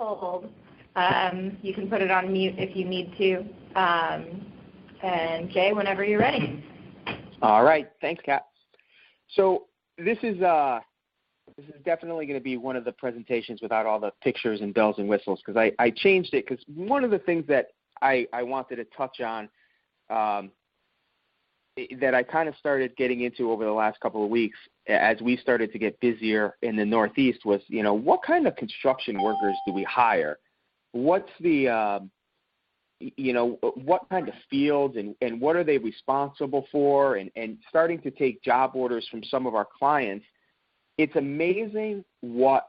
hold. You can put it on mute if you need to. And Jay, whenever you're ready. All right. Thanks, Kat. So this is definitely going to be one of the presentations without all the pictures and bells and whistles, because I changed it because one of the things that I wanted to touch on that I kind of started getting into over the last couple of weeks as we started to get busier in the Northeast was, what kind of construction workers do we hire? What's the, what kind of fields and what are they responsible for? And starting to take job orders from some of our clients, it's amazing what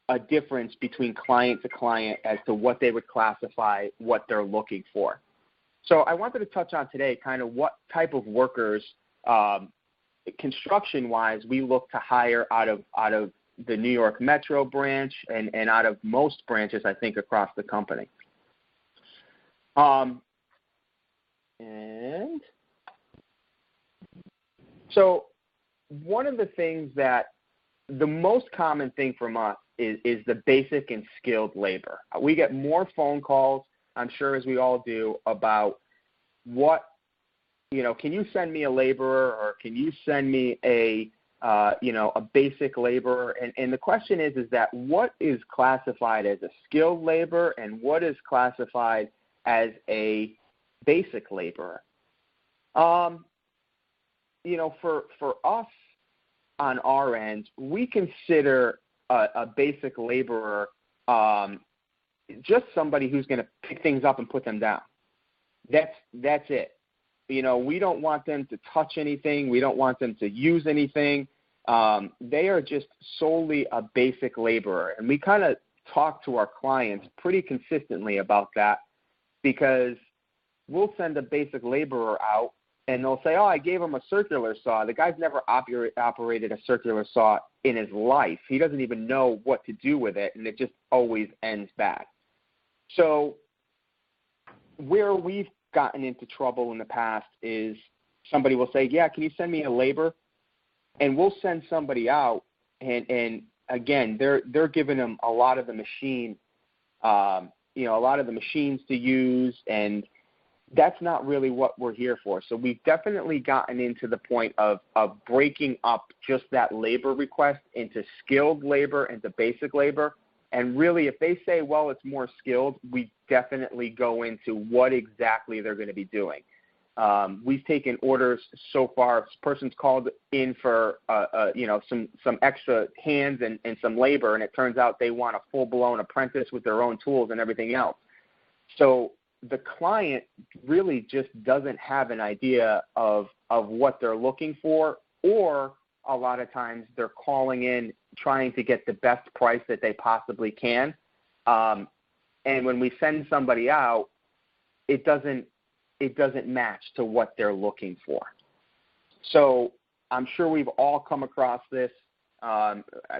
a difference between client to client as to what they would classify, what they're looking for. So I wanted to touch on today kind of what type of workers, construction-wise, we look to hire out of the New York Metro branch and out of most branches, I think, across the company. And so one of the things that the most common thing from us is the basic and skilled labor. We get more phone calls, I'm sure, as we all do, about what, can you send me a laborer or can you send me a basic laborer? And the question is that what is classified as a skilled labor and what is classified as a basic laborer? For us on our end, we consider a basic laborer just somebody who's going to pick things up and put them down. That's it. We don't want them to touch anything. We don't want them to use anything. They are just solely a basic laborer. And we kind of talk to our clients pretty consistently about that because we'll send a basic laborer out and they'll say, I gave him a circular saw. The guy's never operated a circular saw in his life. He doesn't even know what to do with it, and it just always ends bad. So where we've gotten into trouble in the past is somebody will say, can you send me a labor? And we'll send somebody out, and again, they're giving them a lot of the machine, a lot of the machines to use, and that's not really what we're here for. So we've definitely gotten into the point of breaking up just that labor request into skilled labor and to basic labor. And really, if they say, well, it's more skilled, we definitely go into what exactly they're going to be doing. We've taken orders so far. If a person's called in for, some extra hands and some labor, and it turns out they want a full-blown apprentice with their own tools and everything else. So the client really just doesn't have an idea of what they're looking for, or a lot of times they're calling in trying to get the best price that they possibly can. And when we send somebody out, it doesn't match to what they're looking for. So I'm sure we've all come across this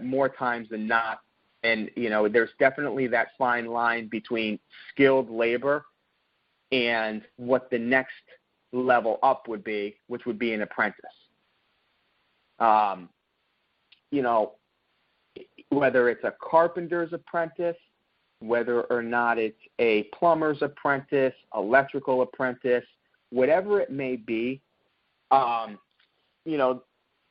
more times than not. And, there's definitely that fine line between skilled labor and what the next level up would be, which would be an apprentice. Whether it's a carpenter's apprentice, whether or not it's a plumber's apprentice, electrical apprentice, whatever it may be,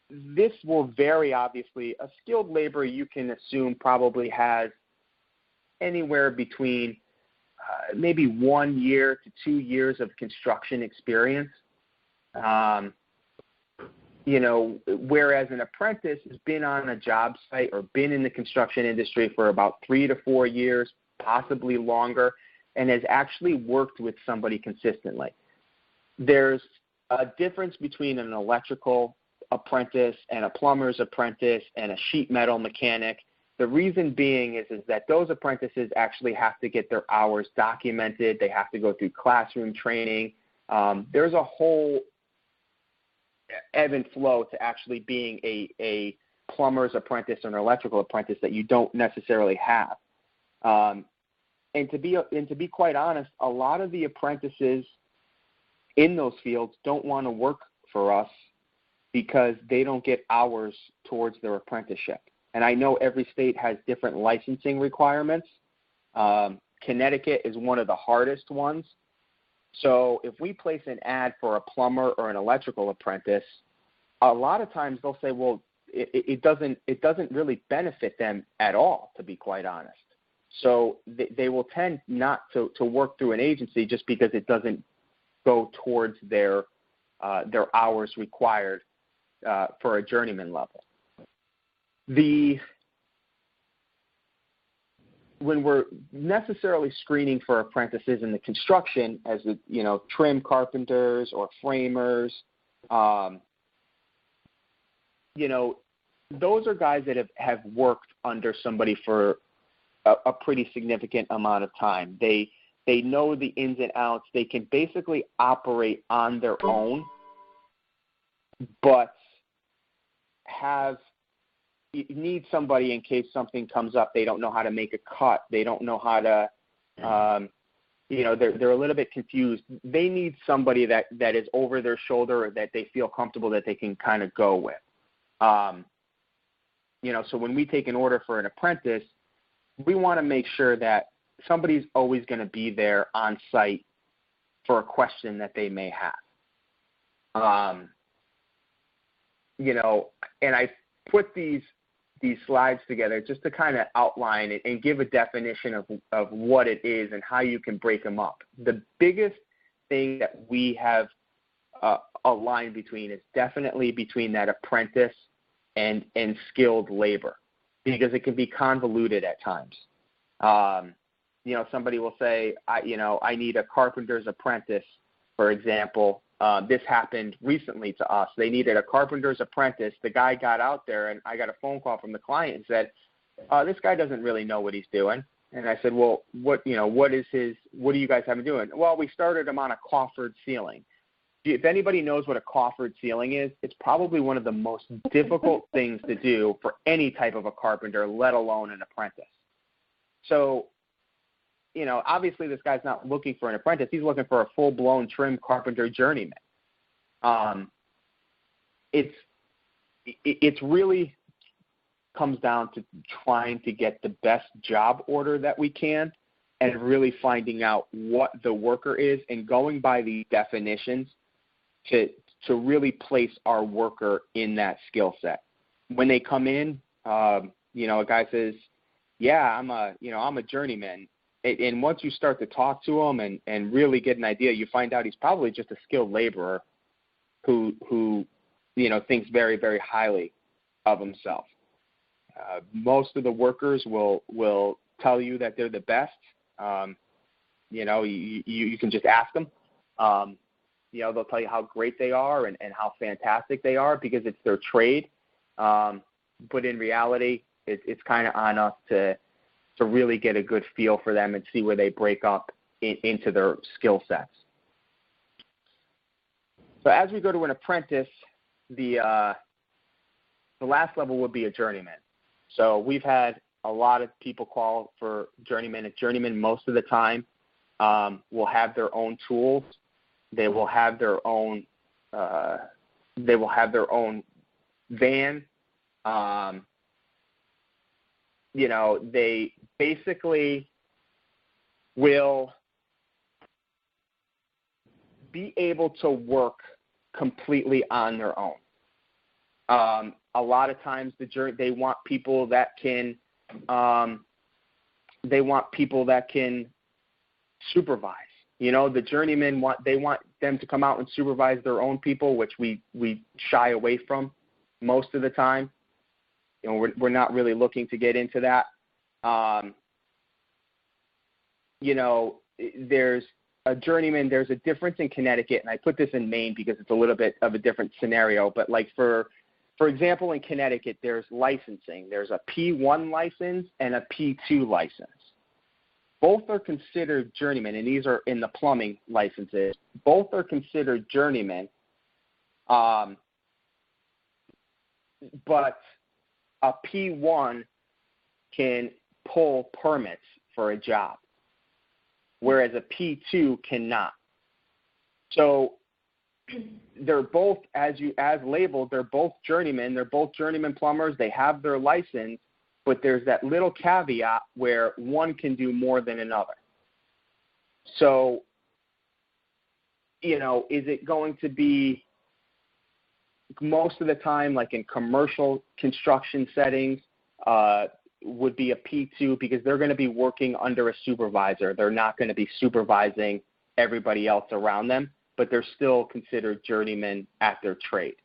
this will vary, obviously. A skilled labor, you can assume, probably has anywhere between maybe 1 year to 2 years of construction experience. Whereas an apprentice has been on a job site or been in the construction industry for about 3 to 4 years, possibly longer, and has actually worked with somebody consistently. There's a difference between an electrical apprentice and a plumber's apprentice and a sheet metal mechanic. The reason being is that those apprentices actually have to get their hours documented. They have to go through classroom training. There's a whole ebb and flow to actually being a plumber's apprentice or an electrical apprentice that you don't necessarily have. And to be quite honest, a lot of the apprentices in those fields don't want to work for us because they don't get hours towards their apprenticeship. And I know every state has different licensing requirements, Connecticut is one of the hardest ones. So if we place an ad for a plumber or an electrical apprentice, a lot of times they'll say, well, it doesn't really benefit them at all, to be quite honest. So they will tend not to work through an agency just because it doesn't go towards their hours required for a journeyman level. When we're necessarily screening for apprentices in the construction, as trim carpenters or framers, those are guys that have worked under somebody for a pretty significant amount of time. They know the ins and outs. They can basically operate on their own, but you need somebody in case something comes up. They don't know how to make a cut. They don't know how to, they're a little bit confused. They need somebody that is over their shoulder or that they feel comfortable that they can kind of go with. So when we take an order for an apprentice, we want to make sure that somebody's always going to be there on site for a question that they may have. And I put these slides together just to kind of outline it and give a definition of what it is and how you can break them up. The biggest thing that we have a line between is definitely between that apprentice and skilled labor, because it can be convoluted at times. Somebody will say, I need a carpenter's apprentice, for example. This happened recently to us. They needed a carpenter's apprentice. The guy got out there, and I got a phone call from the client and said, this guy doesn't really know what he's doing. And I said, well, what do you guys have him doing? Well, we started him on a coffered ceiling. If anybody knows what a coffered ceiling is, it's probably one of the most difficult things to do for any type of a carpenter, let alone an apprentice. So, obviously this guy's not looking for an apprentice. He's looking for a full-blown trim carpenter journeyman. It's really comes down to trying to get the best job order that we can and really finding out what the worker is and going by the definitions to really place our worker in that skill set. When they come in, a guy says, yeah, I'm a journeyman. And once you start to talk to him and really get an idea, you find out he's probably just a skilled laborer who thinks very, very highly of himself. Most of the workers will tell you that they're the best. You can just ask them. They'll tell you how great they are and how fantastic they are because it's their trade. But in reality, it's kind of on us to really get a good feel for them and see where they break up into their skill sets. So as we go to an apprentice, the last level would be a journeyman. So we've had a lot of people call for journeyman. A journeyman most of the time will have their own tools. They will have their own. They will have their own van. They basically will be able to work completely on their own. A lot of times they want people that can supervise. The journeymen want them to come out and supervise their own people, which we shy away from most of the time. We're not really looking to get into that. There's a journeyman. There's a difference in Connecticut, and I put this in Maine because it's a little bit of a different scenario. But like for example, in Connecticut, there's licensing. There's a P1 license and a P2 license. Both are considered journeymen, and these are in the plumbing licenses. Both are considered journeymen, but a P1 can pull permits for a job, whereas a P2 cannot. So they're both, as labeled, they're both journeymen. They're both journeyman plumbers. They have their license, but there's that little caveat where one can do more than another. So, is it going to be most of the time, like in commercial construction settings, would be a P2 because they're going to be working under a supervisor. They're not going to be supervising everybody else around them, but they're still considered journeymen at their trade.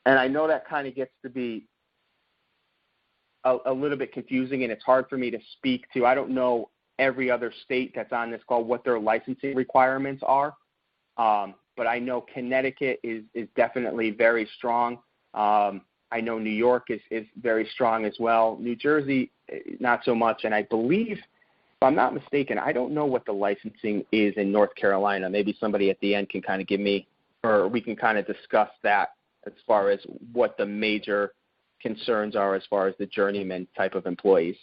And I know that kind of gets to be a little bit confusing, and it's hard for me to speak to. I don't know every other state that's on this call what their licensing requirements are, but I know Connecticut is definitely very strong. I know New York is very strong as well. New Jersey, not so much. And I believe, if I'm not mistaken, I don't know what the licensing is in North Carolina. Maybe somebody at the end can kind of give me, or we can kind of discuss that as far as what the major concerns are as far as the journeyman type of employees.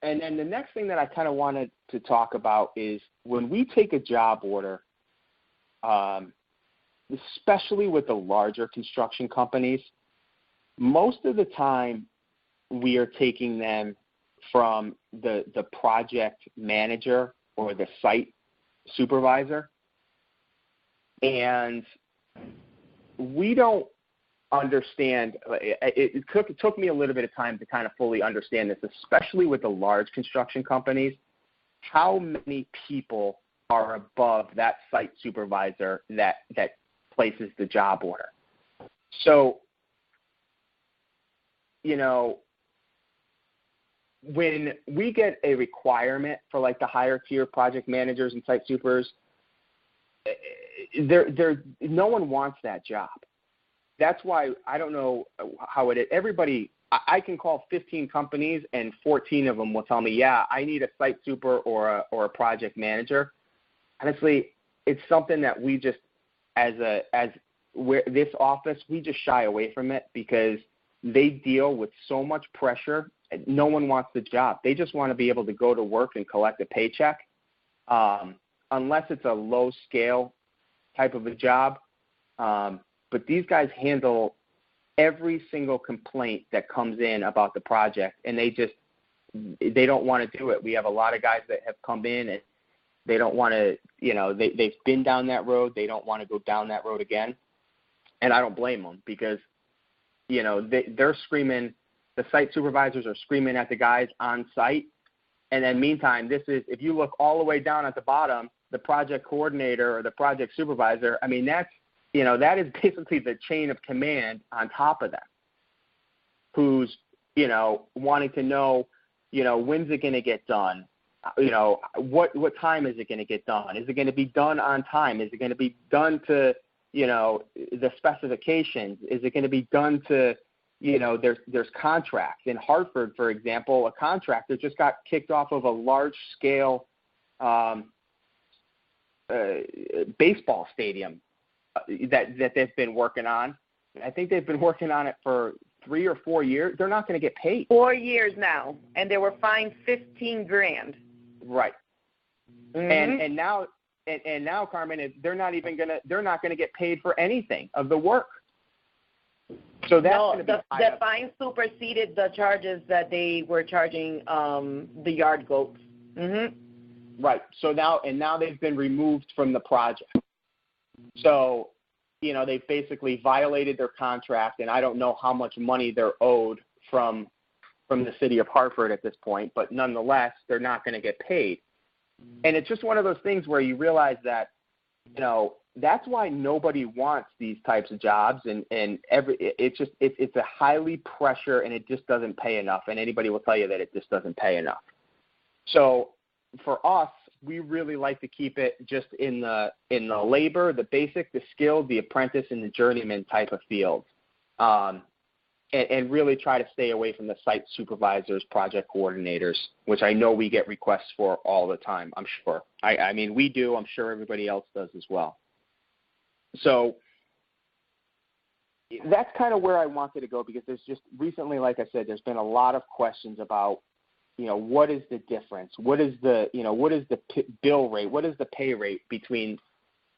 And then the next thing that I kind of wanted to talk about is when we take a job order, especially with the larger construction companies, most of the time we are taking them from the project manager or the site supervisor. And we don't understand, it took me a little bit of time to kind of fully understand this, especially with the large construction companies, how many people are above that site supervisor that places the job order. So, when we get a requirement for like the higher tier project managers and site supers, no one wants that job. That's why I don't know how it is. Everybody, I can call 15 companies and 14 of them will tell me, yeah, I need a site super or a project manager. Honestly, it's something that we just, this office, we just shy away from it because they deal with so much pressure. No one wants the job. They just want to be able to go to work and collect a paycheck. Unless it's a low scale type of a job. But these guys handle every single complaint that comes in about the project, and they don't want to do it. We have a lot of guys that have come in and they don't want to, they've been down that road. They don't want to go down that road again. And I don't blame them because, they're screaming, the site supervisors are screaming at the guys on site. And then meantime, if you look all the way down at the bottom, the project coordinator or the project supervisor, I mean, that is basically the chain of command on top of them, who's, wanting to know, when's it going to get done? What time is it going to get done? Is it going to be done on time? Is it going to be done to, the specifications? Is it going to be done to, there's contracts. In Hartford, for example, a contractor just got kicked off of a large-scale baseball stadium that they've been working on. I think they've been working on it for 3 or 4 years. They're not going to get paid. 4 years now, and they were fined $15,000. Right. Mm-hmm. And now, Carmen, they're not going to get paid for anything of the work. So that's going to be the fine superseded the charges that they were charging the yard goats. Mm-hmm. Right. So now they've been removed from the project. So, they've basically violated their contract, and I don't know how much money they're owed from the city of Hartford at this point, but nonetheless, they're not going to get paid. And it's just one of those things where you realize that, that's why nobody wants these types of jobs, and it's a highly pressure, and it just doesn't pay enough, and anybody will tell you that it just doesn't pay enough. So for us, we really like to keep it just in the labor, the basic, the skilled, the apprentice, and the journeyman type of field, and really try to stay away from the site supervisors, project coordinators, which I know we get requests for all the time, I'm sure. I mean, we do. I'm sure everybody else does as well. So that's kind of where I wanted to go because there's just recently, like I said, there's been a lot of questions about, what is the difference? What is the bill rate? What is the pay rate between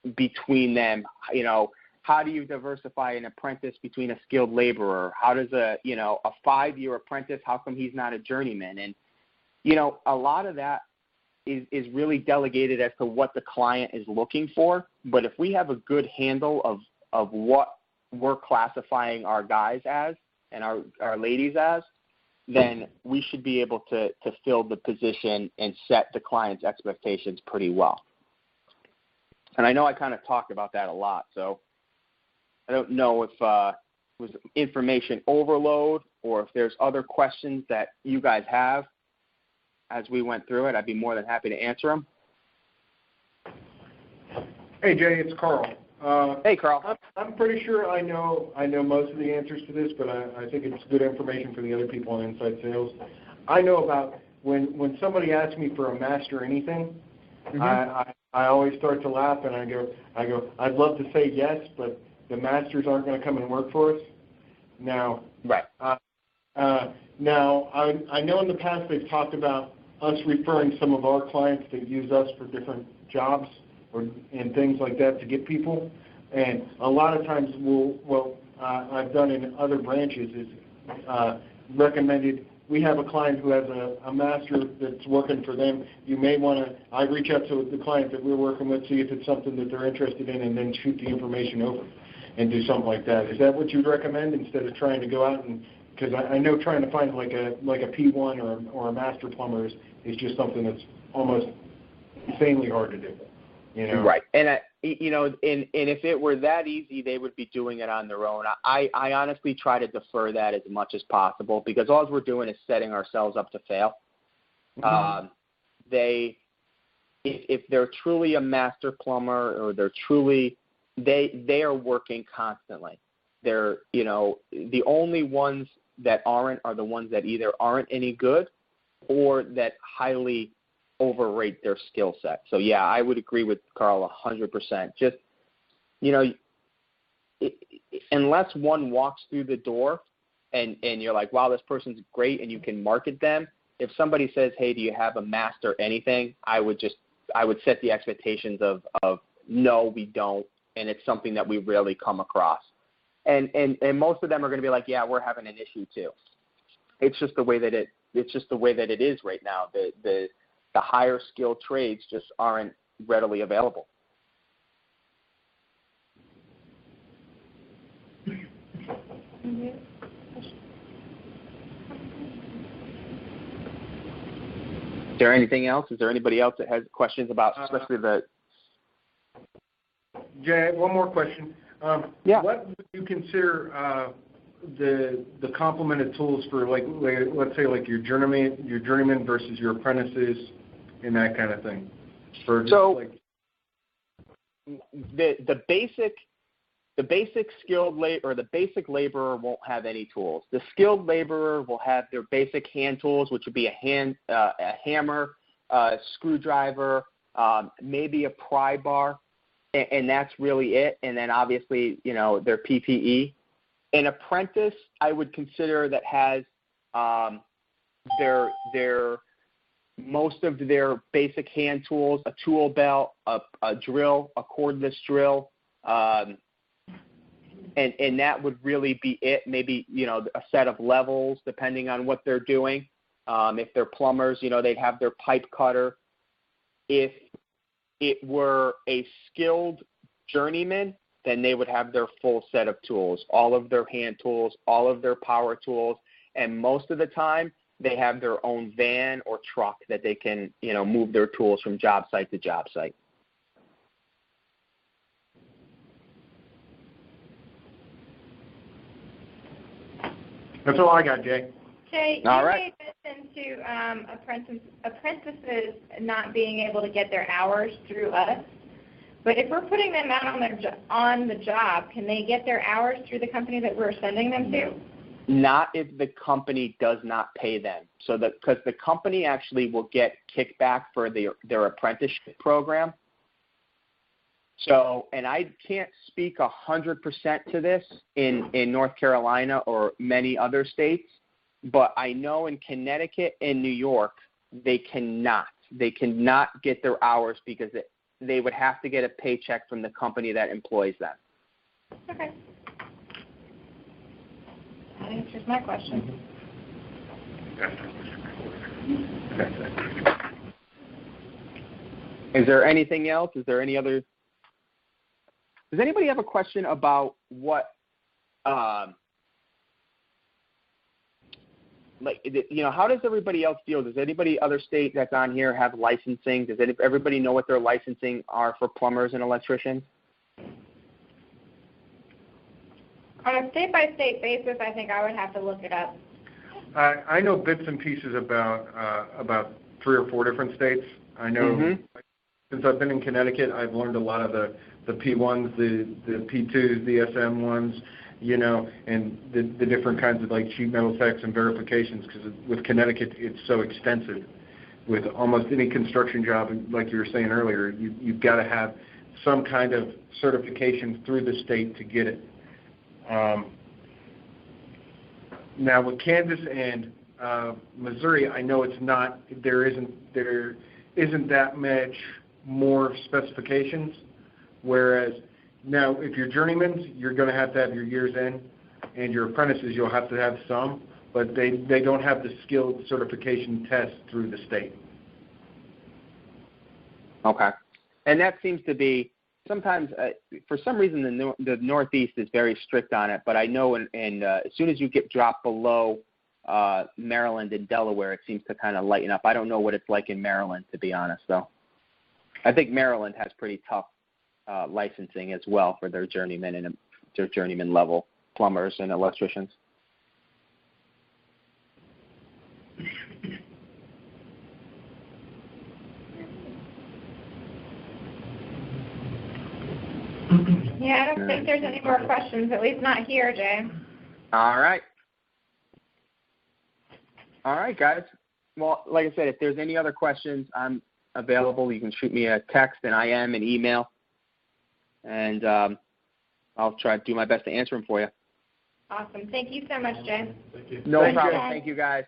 them? how do you diversify an apprentice between a skilled laborer? How does a 5-year apprentice, how come he's not a journeyman? And, a lot of that is really delegated as to what the client is looking for. But if we have a good handle of what we're classifying our guys as and our ladies as, then we should be able to fill the position and set the client's expectations pretty well. And I know I kind of talked about that a lot, so I don't know if it was information overload or if there's other questions that you guys have as we went through it. I'd be more than happy to answer them. Hey, Jay, it's Carl. Hey, Carl. I'm pretty sure I know most of the answers to this, but I think it's good information for the other people on Inside Sales. I know about when somebody asks me for a master anything, I always start to laugh and I go, I'd love to say yes, but the masters aren't going to come and work for us. Now, right. Now I know in the past they've talked about us referring some of our clients that use us for different jobs and things like that to get people. And a lot of times I've done in other branches is recommended. We have a client who has a master that's working for them. You may want to, I reach out to the client that we're working with, see if it's something that they're interested in, and then shoot the information over and do something like that. Is that what you'd recommend instead of trying to go out and, because I know trying to find like a P1 or a master plumber is just something that's almost insanely hard to do. Right. And, and if it were that easy, they would be doing it on their own. I honestly try to defer that as much as possible because all we're doing is setting ourselves up to fail. Mm-hmm. If they're truly a master plumber or they are working constantly. They're, the only ones that aren't are the ones that either aren't any good or that highly overrate their skill set. So, yeah, I would agree with Carl 100%. Just, unless one walks through the door and you're like, wow, this person's great and you can market them, if somebody says, hey, do you have a master anything, I would set the expectations of no, we don't, and it's something that we rarely come across. And most of them are going to be like, yeah, we're having an issue too. It's just the way that it is right now. The higher skilled trades just aren't readily available. Mm-hmm. Is there anything else? Is there anybody else that has questions about especially the? Jay, one more question. Yeah. What would you consider the complement of tools for like let's say like your journeyman versus your apprentices and that kind of thing? The basic skilled or the basic laborer won't have any tools. The skilled laborer will have their basic hand tools, which would be a hammer, a screwdriver, maybe a pry bar. And that's really it. And then obviously, their PPE. An apprentice, I would consider that has their most of their basic hand tools, a tool belt, a drill, a cordless drill, and that would really be it. Maybe a set of levels depending on what they're doing. If they're plumbers, they'd have their pipe cutter. If it were a skilled journeyman, then they would have their full set of tools, all of their hand tools, all of their power tools, and most of the time they have their own van or truck that they can, move their tools from job site to job site. That's all I got, Jay. Jay, all you right. made mention to apprentices not being able to get their hours through us. But if we're putting them out on the job, can they get their hours through the company that we're sending them to? Not if the company does not pay them. So because the company actually will get kickback for their apprenticeship program. So, and I can't speak 100% to this in North Carolina or many other states, but I know in Connecticut and New York, they cannot get their hours because they would have to get a paycheck from the company that employs them. Okay. That answers my question. Is there anything else? Is there any other? Does anybody have a question about what, how does everybody else deal? Does anybody other state that's on here have licensing? Does everybody know what their licensing are for plumbers and electricians? On a state-by-state basis, I think I would have to look it up. I know bits and pieces about 3 or 4 different states. I know since I've been in Connecticut, I've learned a lot of the P1s, the P2s, the SM ones, and the different kinds of like sheet metal techs and verifications, because with Connecticut, it's so extensive. With almost any construction job, like you were saying earlier, you've got to have some kind of certification through the state to get it. Now with Kansas and Missouri, I know it's not. There isn't that much more specifications. Whereas now, if you're journeymen, you're going to have your years in, and your apprentices, you'll have to have some, but they don't have the skilled certification test through the state. Okay, and that seems to be. Sometimes, for some reason, the Northeast is very strict on it. But I know, as soon as you get dropped below Maryland and Delaware, it seems to kind of lighten up. I don't know what it's like in Maryland, to be honest, though. I think Maryland has pretty tough licensing as well for their journeymen and their journeyman level plumbers and electricians. Yeah, I don't think there's any more questions, at least not here, Jay. All right. All right, guys. Well, like I said, if there's any other questions, I'm available. You can shoot me a text, and I am, an email. And I'll try to do my best to answer them for you. Awesome. Thank you so much, Jay. Thank you. No problem. Thank you, guys.